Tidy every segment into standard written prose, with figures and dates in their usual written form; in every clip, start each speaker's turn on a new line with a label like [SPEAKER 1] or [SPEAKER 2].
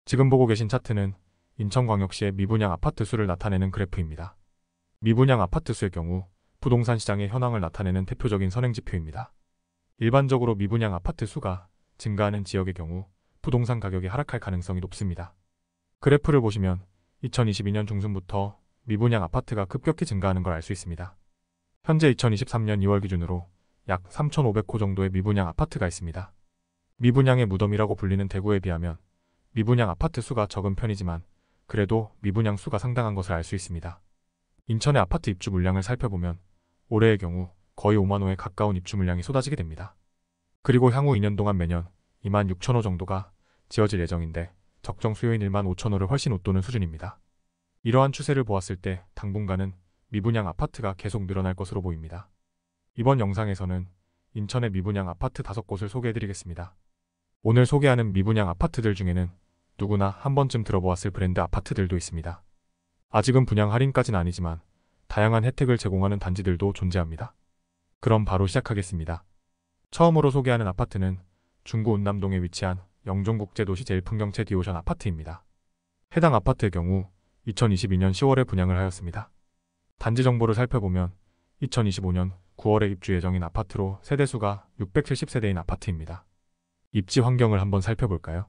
[SPEAKER 1] 지금 보고 계신 차트는 인천광역시의 미분양 아파트 수를 나타내는 그래프입니다. 미분양 아파트 수의 경우 부동산 시장의 현황을 나타내는 대표적인 선행지표입니다. 일반적으로 미분양 아파트 수가 증가하는 지역의 경우 부동산 가격이 하락할 가능성이 높습니다. 그래프를 보시면 2022년 중순부터 미분양 아파트가 급격히 증가하는 걸 알 수 있습니다. 현재 2023년 2월 기준으로 약 3,500호 정도의 미분양 아파트가 있습니다. 미분양의 무덤이라고 불리는 대구에 비하면 미분양 아파트 수가 적은 편이지만 그래도 미분양 수가 상당한 것을 알 수 있습니다. 인천의 아파트 입주 물량을 살펴보면 올해의 경우 거의 5만 호에 가까운 입주 물량이 쏟아지게 됩니다. 그리고 향후 2년 동안 매년 2만 6천 호 정도가 지어질 예정인데 적정 수요인 1만 5천 호를 훨씬 웃도는 수준입니다. 이러한 추세를 보았을 때 당분간은 미분양 아파트가 계속 늘어날 것으로 보입니다. 이번 영상에서는 인천의 미분양 아파트 5곳을 소개해드리겠습니다. 오늘 소개하는 미분양 아파트들 중에는 누구나 한 번쯤 들어보았을 브랜드 아파트들도 있습니다. 아직은 분양 할인까지는 아니지만 다양한 혜택을 제공하는 단지들도 존재합니다. 그럼 바로 시작하겠습니다. 처음으로 소개하는 아파트는 중구 운남동에 위치한 영종국제도시 제일풍경채 디오션 아파트입니다. 해당 아파트의 경우 2022년 10월에 분양을 하였습니다. 단지 정보를 살펴보면 2025년 9월에 입주 예정인 아파트로 세대수가 670세대인 아파트입니다. 입지 환경을 한번 살펴볼까요?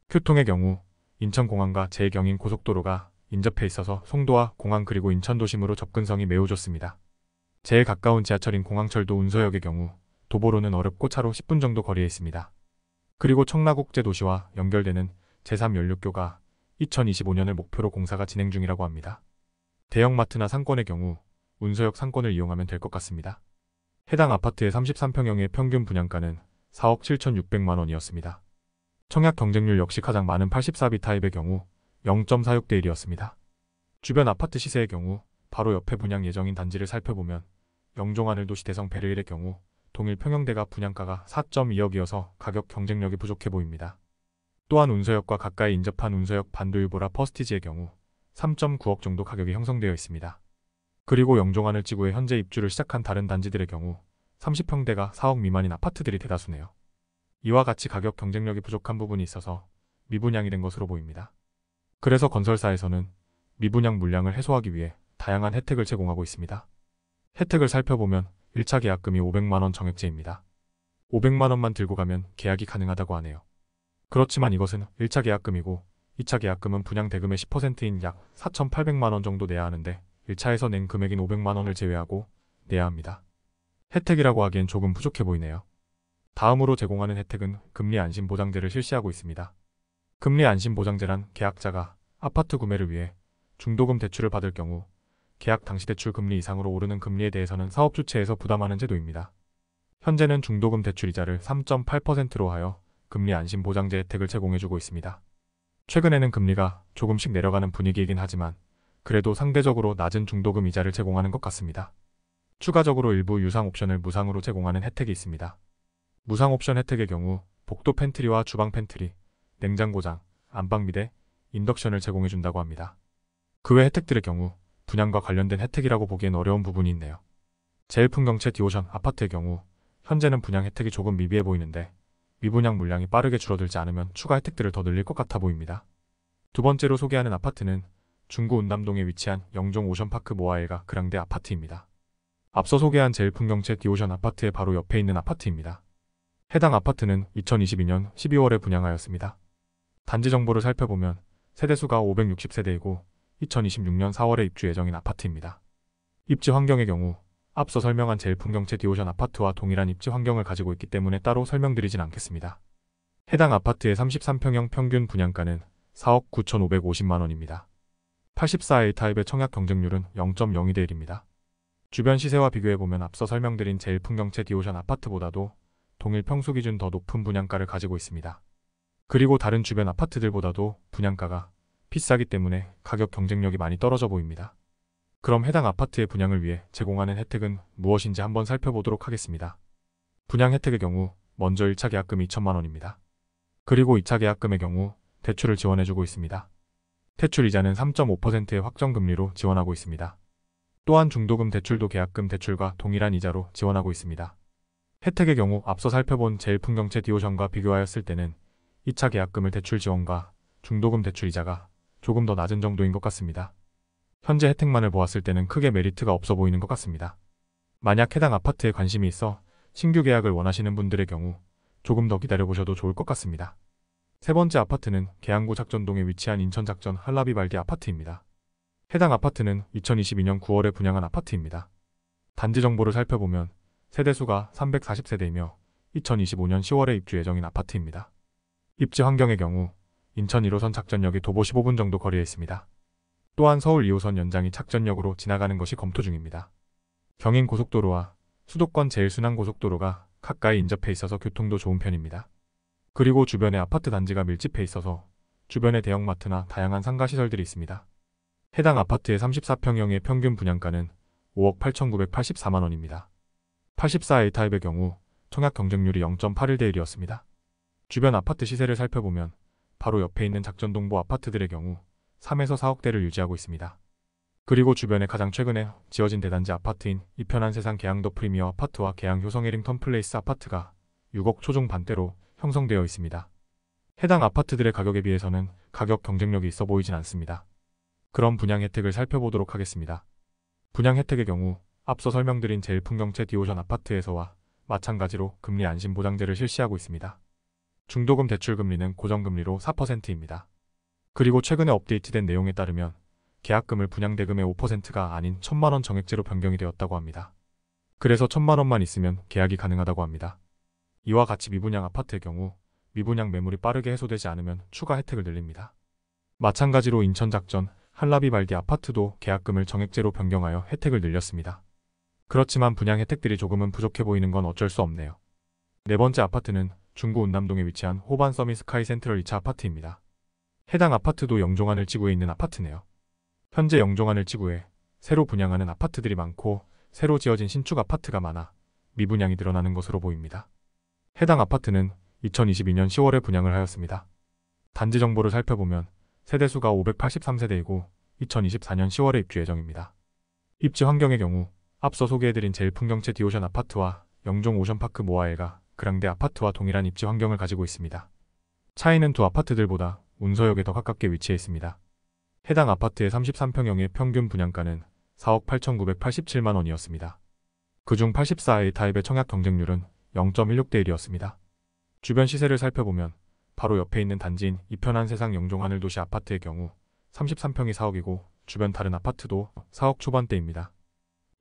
[SPEAKER 1] 교통의 경우 인천공항과 제2경인 고속도로가 인접해 있어서 송도와 공항 그리고 인천도심으로 접근성이 매우 좋습니다. 제일 가까운 지하철인 공항철도 운서역의 경우 도보로는 어렵고 차로 10분 정도 거리에 있습니다. 그리고 청라국제도시와 연결되는 제3연륙교가 2025년을 목표로 공사가 진행 중이라고 합니다. 대형마트나 상권의 경우 운서역 상권을 이용하면 될 것 같습니다. 해당 아파트의 33평형의 평균 분양가는 4억 7,600만 원이었습니다. 청약 경쟁률 역시 가장 많은 84B 타입의 경우 0.46대 1이었습니다. 주변 아파트 시세의 경우 바로 옆에 분양 예정인 단지를 살펴보면 영종하늘도시 대성 베르일의 경우 동일 평형대가 분양가가 4.2억이어서 가격 경쟁력이 부족해 보입니다. 또한 운서역과 가까이 인접한 운서역 반도유보라 퍼스티지의 경우 3.9억 정도 가격이 형성되어 있습니다. 그리고 영종하늘지구에 현재 입주를 시작한 다른 단지들의 경우 30평대가 4억 미만인 아파트들이 대다수네요. 이와 같이 가격 경쟁력이 부족한 부분이 있어서 미분양이 된 것으로 보입니다. 그래서 건설사에서는 미분양 물량을 해소하기 위해 다양한 혜택을 제공하고 있습니다. 혜택을 살펴보면 1차 계약금이 500만원 정액제입니다. 500만원만 들고 가면 계약이 가능하다고 하네요. 그렇지만 이것은 1차 계약금이고 2차 계약금은 분양 대금의 10%인 약 4,800만원 정도 내야 하는데 1차에서 낸 금액인 500만원을 제외하고 내야 합니다. 혜택이라고 하기엔 조금 부족해 보이네요. 다음으로 제공하는 혜택은 금리 안심 보장제를 실시하고 있습니다. 금리 안심 보장제란 계약자가 아파트 구매를 위해 중도금 대출을 받을 경우 계약 당시 대출 금리 이상으로 오르는 금리에 대해서는 사업 주체에서 부담하는 제도입니다. 현재는 중도금 대출 이자를 3.8%로 하여 금리 안심 보장제 혜택을 제공해주고 있습니다. 최근에는 금리가 조금씩 내려가는 분위기이긴 하지만 그래도 상대적으로 낮은 중도금 이자를 제공하는 것 같습니다. 추가적으로 일부 유상 옵션을 무상으로 제공하는 혜택이 있습니다. 무상 옵션 혜택의 경우 복도 팬트리와 주방 팬트리, 냉장고장, 안방비대, 인덕션을 제공해준다고 합니다. 그 외 혜택들의 경우 분양과 관련된 혜택이라고 보기엔 어려운 부분이 있네요. 제일풍경채 디오션 아파트의 경우 현재는 분양 혜택이 조금 미비해 보이는데 미분양 물량이 빠르게 줄어들지 않으면 추가 혜택들을 더 늘릴 것 같아 보입니다. 두 번째로 소개하는 아파트는 중구 운남동에 위치한 영종 오션파크 모아엘가 그랑데 아파트입니다. 앞서 소개한 제일풍경채 디오션 아파트의 바로 옆에 있는 아파트입니다. 해당 아파트는 2022년 12월에 분양하였습니다. 단지 정보를 살펴보면 세대수가 560세대이고 2026년 4월에 입주 예정인 아파트입니다. 입지 환경의 경우 앞서 설명한 제일풍경채 디오션 아파트와 동일한 입지 환경을 가지고 있기 때문에 따로 설명드리진 않겠습니다. 해당 아파트의 33평형 평균 분양가는 4억 9,550만 원입니다. 84A 타입의 청약 경쟁률은 0.02대 1입니다. 주변 시세와 비교해보면 앞서 설명드린 제일풍경채 디오션 아파트보다도 동일 평수 기준 더 높은 분양가를 가지고 있습니다. 그리고 다른 주변 아파트들보다도 분양가가 비싸기 때문에 가격 경쟁력이 많이 떨어져 보입니다. 그럼 해당 아파트의 분양을 위해 제공하는 혜택은 무엇인지 한번 살펴보도록 하겠습니다. 분양 혜택의 경우 먼저 1차 계약금 2천만 원입니다. 그리고 2차 계약금의 경우 대출을 지원해주고 있습니다. 대출 이자는 3.5%의 확정금리로 지원하고 있습니다. 또한 중도금 대출도 계약금 대출과 동일한 이자로 지원하고 있습니다. 혜택의 경우 앞서 살펴본 제일풍경채 디오션과 비교하였을 때는 2차 계약금을 대출 지원과 중도금 대출 이자가 조금 더 낮은 정도인 것 같습니다. 현재 혜택만을 보았을 때는 크게 메리트가 없어 보이는 것 같습니다. 만약 해당 아파트에 관심이 있어 신규 계약을 원하시는 분들의 경우 조금 더 기다려보셔도 좋을 것 같습니다. 세 번째 아파트는 계양구 작전동에 위치한 인천 작전 한라비발디 아파트입니다. 해당 아파트는 2022년 9월에 분양한 아파트입니다. 단지 정보를 살펴보면 세대수가 340세대이며 2025년 10월에 입주 예정인 아파트입니다. 입지 환경의 경우 인천 1호선 작전역이 도보 15분 정도 거리에 있습니다. 또한 서울 2호선 연장이 작전역으로 지나가는 것이 검토 중입니다. 경인고속도로와 수도권 제일순환고속도로가 가까이 인접해 있어서 교통도 좋은 편입니다. 그리고 주변에 아파트 단지가 밀집해 있어서 주변에 대형마트나 다양한 상가시설들이 있습니다. 해당 아파트의 34평형의 평균 분양가는 5억 8,984만 원입니다. 84A 타입의 경우 청약 경쟁률이 0.81대 1이었습니다. 주변 아파트 시세를 살펴보면 바로 옆에 있는 작전동부 아파트들의 경우 3에서 4억대를 유지하고 있습니다. 그리고 주변에 가장 최근에 지어진 대단지 아파트인 이편한 세상 계양더 프리미어 아파트와 계양 효성 해링턴 플레이스 아파트가 6억 초중 반대로 형성되어 있습니다. 해당 아파트들의 가격에 비해서는 가격 경쟁력이 있어 보이진 않습니다. 그럼 분양 혜택을 살펴보도록 하겠습니다. 분양 혜택의 경우 앞서 설명드린 제일풍경채 디오션 아파트에서와 마찬가지로 금리 안심 보장제를 실시하고 있습니다. 중도금 대출 금리는 고정금리로 4%입니다. 그리고 최근에 업데이트된 내용에 따르면 계약금을 분양대금의 5%가 아닌 1,000만 원 정액제로 변경이 되었다고 합니다. 그래서 1,000만 원만 있으면 계약이 가능하다고 합니다. 이와 같이 미분양 아파트의 경우 미분양 매물이 빠르게 해소되지 않으면 추가 혜택을 늘립니다. 마찬가지로 인천 작전 한라비발디 아파트도 계약금을 정액제로 변경하여 혜택을 늘렸습니다. 그렇지만 분양 혜택들이 조금은 부족해 보이는 건 어쩔 수 없네요. 네 번째 아파트는 중구 운남동에 위치한 호반 서밋 스카이 센트럴 2차 아파트입니다. 해당 아파트도 영종하늘 지구에 있는 아파트네요. 현재 영종하늘 지구에 새로 분양하는 아파트들이 많고 새로 지어진 신축 아파트가 많아 미분양이 늘어나는 것으로 보입니다. 해당 아파트는 2022년 10월에 분양을 하였습니다. 단지 정보를 살펴보면 세대수가 583세대이고 2024년 10월에 입주 예정입니다. 입지 환경의 경우 앞서 소개해드린 제일풍경채 디오션 아파트와 영종 오션파크 모아엘가 그랑데 아파트와 동일한 입지 환경을 가지고 있습니다. 차이는 두 아파트들보다 운서역에 더 가깝게 위치해 있습니다. 해당 아파트의 33평형의 평균 분양가는 4억 8,987만 원이었습니다. 그중 84A 타입의 청약 경쟁률은 0.16대 1이었습니다. 주변 시세를 살펴보면 바로 옆에 있는 단지인 이편한 세상 영종하늘 도시 아파트의 경우 33평이 4억이고 주변 다른 아파트도 4억 초반대입니다.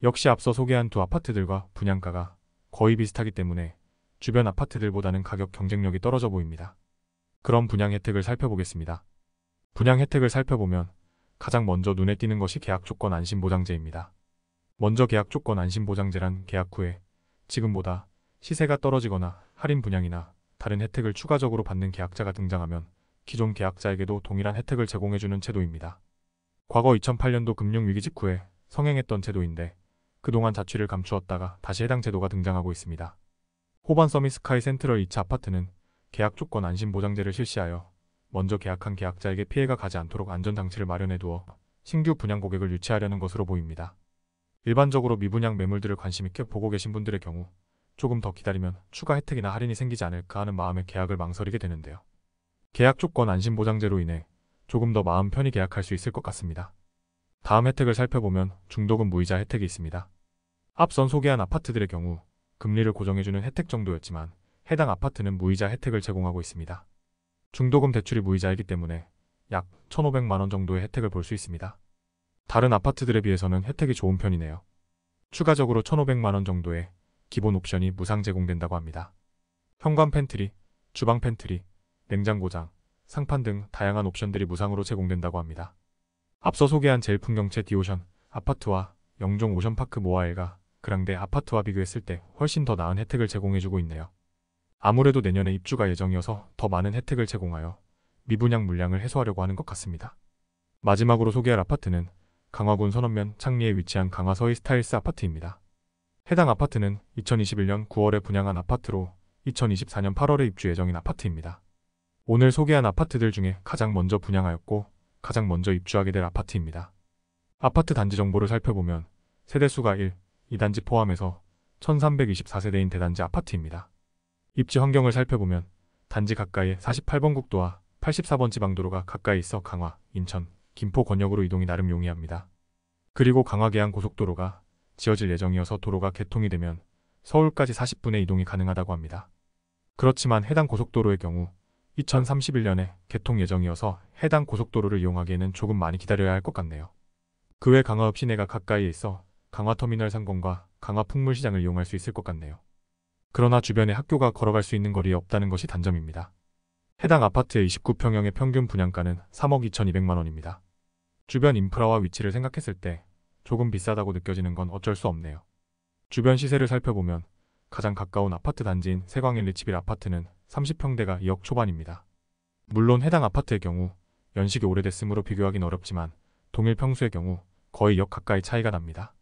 [SPEAKER 1] 역시 앞서 소개한 두 아파트들과 분양가가 거의 비슷하기 때문에 주변 아파트들보다는 가격 경쟁력이 떨어져 보입니다. 그럼 분양 혜택을 살펴보겠습니다. 분양 혜택을 살펴보면 가장 먼저 눈에 띄는 것이 계약조건 안심보장제입니다. 먼저 계약조건 안심보장제란 계약 후에 지금보다 시세가 떨어지거나 할인 분양이나 다른 혜택을 추가적으로 받는 계약자가 등장하면 기존 계약자에게도 동일한 혜택을 제공해주는 제도입니다. 과거 2008년도 금융위기 직후에 성행했던 제도인데 그동안 자취를 감추었다가 다시 해당 제도가 등장하고 있습니다. 호반 서밋 스카이 센트럴 2차 아파트는 계약조건 안심보장제를 실시하여 먼저 계약한 계약자에게 피해가 가지 않도록 안전장치를 마련해 두어 신규 분양 고객을 유치하려는 것으로 보입니다. 일반적으로 미분양 매물들을 관심 있게 보고 계신 분들의 경우 조금 더 기다리면 추가 혜택이나 할인이 생기지 않을까 하는 마음에 계약을 망설이게 되는데요. 계약조건 안심보장제로 인해 조금 더 마음 편히 계약할 수 있을 것 같습니다. 다음 혜택을 살펴보면 중도금 무이자 혜택이 있습니다. 앞선 소개한 아파트들의 경우 금리를 고정해주는 혜택 정도였지만 해당 아파트는 무이자 혜택을 제공하고 있습니다. 중도금 대출이 무이자이기 때문에 약 1,500만 원 정도의 혜택을 볼 수 있습니다. 다른 아파트들에 비해서는 혜택이 좋은 편이네요. 추가적으로 1,500만 원 정도의 기본 옵션이 무상 제공된다고 합니다. 현관 팬트리, 주방 팬트리, 냉장고장, 상판 등 다양한 옵션들이 무상으로 제공된다고 합니다. 앞서 소개한 제일풍경채 디오션 아파트와 영종 오션파크 모아엘가 그랑데 아파트와 비교했을 때 훨씬 더 나은 혜택을 제공해주고 있네요. 아무래도 내년에 입주가 예정이어서 더 많은 혜택을 제공하여 미분양 물량을 해소하려고 하는 것 같습니다. 마지막으로 소개할 아파트는 강화군 선원면 창리에 위치한 강화서희 스타일스 아파트입니다. 해당 아파트는 2021년 9월에 분양한 아파트로 2024년 8월에 입주 예정인 아파트입니다. 오늘 소개한 아파트들 중에 가장 먼저 분양하였고 가장 먼저 입주하게 될 아파트입니다. 아파트 단지 정보를 살펴보면 세대수가 1, 2단지 포함해서 1324세대인 대단지 아파트입니다. 입지 환경을 살펴보면 단지 가까이에 48번 국도와 84번 지방도로가 가까이 있어 강화, 인천, 김포 권역으로 이동이 나름 용이합니다. 그리고 강화 계양 고속도로가 지어질 예정이어서 도로가 개통이 되면 서울까지 40분의 이동이 가능하다고 합니다. 그렇지만 해당 고속도로의 경우 2031년에 개통 예정이어서 해당 고속도로를 이용하기에는 조금 많이 기다려야 할 것 같네요. 그 외 강화읍 시내가 가까이에 있어 강화터미널 상공과 강화풍물시장을 이용할 수 있을 것 같네요. 그러나 주변에 학교가 걸어갈 수 있는 거리에 없다는 것이 단점입니다. 해당 아파트의 29평형의 평균 분양가는 3억 2,200만 원입니다. 주변 인프라와 위치를 생각했을 때 조금 비싸다고 느껴지는 건 어쩔 수 없네요. 주변 시세를 살펴보면 가장 가까운 아파트 단지인 세광1, 271 아파트는 30평대가 2억 초반입니다. 물론 해당 아파트의 경우 연식이 오래됐으므로 비교하긴 어렵지만 동일 평수의 경우 거의 역 가까이 차이가 납니다.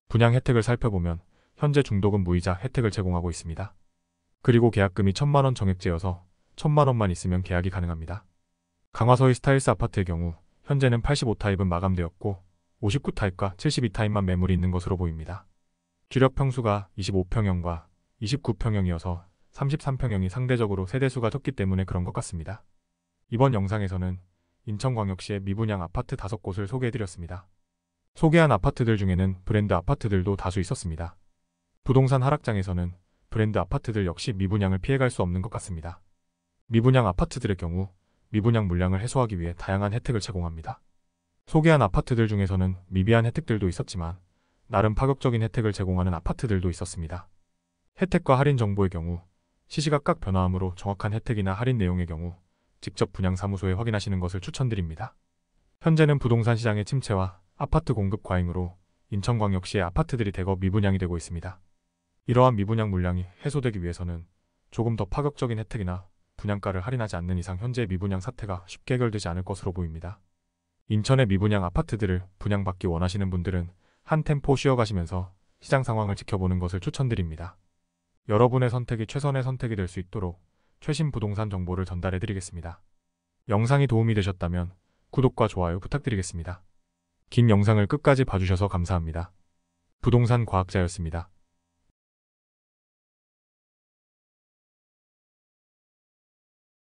[SPEAKER 1] 분양 혜택을 살펴보면 현재 중도금 무이자 혜택을 제공하고 있습니다. 그리고 계약금이 1,000만 원 정액제여서 1,000만 원만 있으면 계약이 가능합니다. 강화서의 스타일스 아파트의 경우 현재는 85타입은 마감되었고 59타입과 72타입만 매물이 있는 것으로 보입니다. 주력 평수가 25평형과 29평형이어서 33평형이 상대적으로 세대수가 적기 때문에 그런 것 같습니다. 이번 영상에서는 인천광역시의 미분양 아파트 5곳을 소개해드렸습니다. 소개한 아파트들 중에는 브랜드 아파트들도 다수 있었습니다. 부동산 하락장에서는 브랜드 아파트들 역시 미분양을 피해갈 수 없는 것 같습니다. 미분양 아파트들의 경우 미분양 물량을 해소하기 위해 다양한 혜택을 제공합니다. 소개한 아파트들 중에서는 미비한 혜택들도 있었지만 나름 파격적인 혜택을 제공하는 아파트들도 있었습니다. 혜택과 할인 정보의 경우 시시각각 변화하므로 정확한 혜택이나 할인 내용의 경우 직접 분양사무소에 확인하시는 것을 추천드립니다. 현재는 부동산 시장의 침체와 아파트 공급 과잉으로 인천광역시의 아파트들이 대거 미분양이 되고 있습니다. 이러한 미분양 물량이 해소되기 위해서는 조금 더 파격적인 혜택이나 분양가를 할인하지 않는 이상 현재의 미분양 사태가 쉽게 해결되지 않을 것으로 보입니다. 인천의 미분양 아파트들을 분양받기 원하시는 분들은 한 템포 쉬어가시면서 시장 상황을 지켜보는 것을 추천드립니다. 여러분의 선택이 최선의 선택이 될 수 있도록 최신 부동산 정보를 전달해드리겠습니다. 영상이 도움이 되셨다면 구독과 좋아요 부탁드리겠습니다. 긴 영상을 끝까지 봐주셔서 감사합니다. 부동산 과학자였습니다.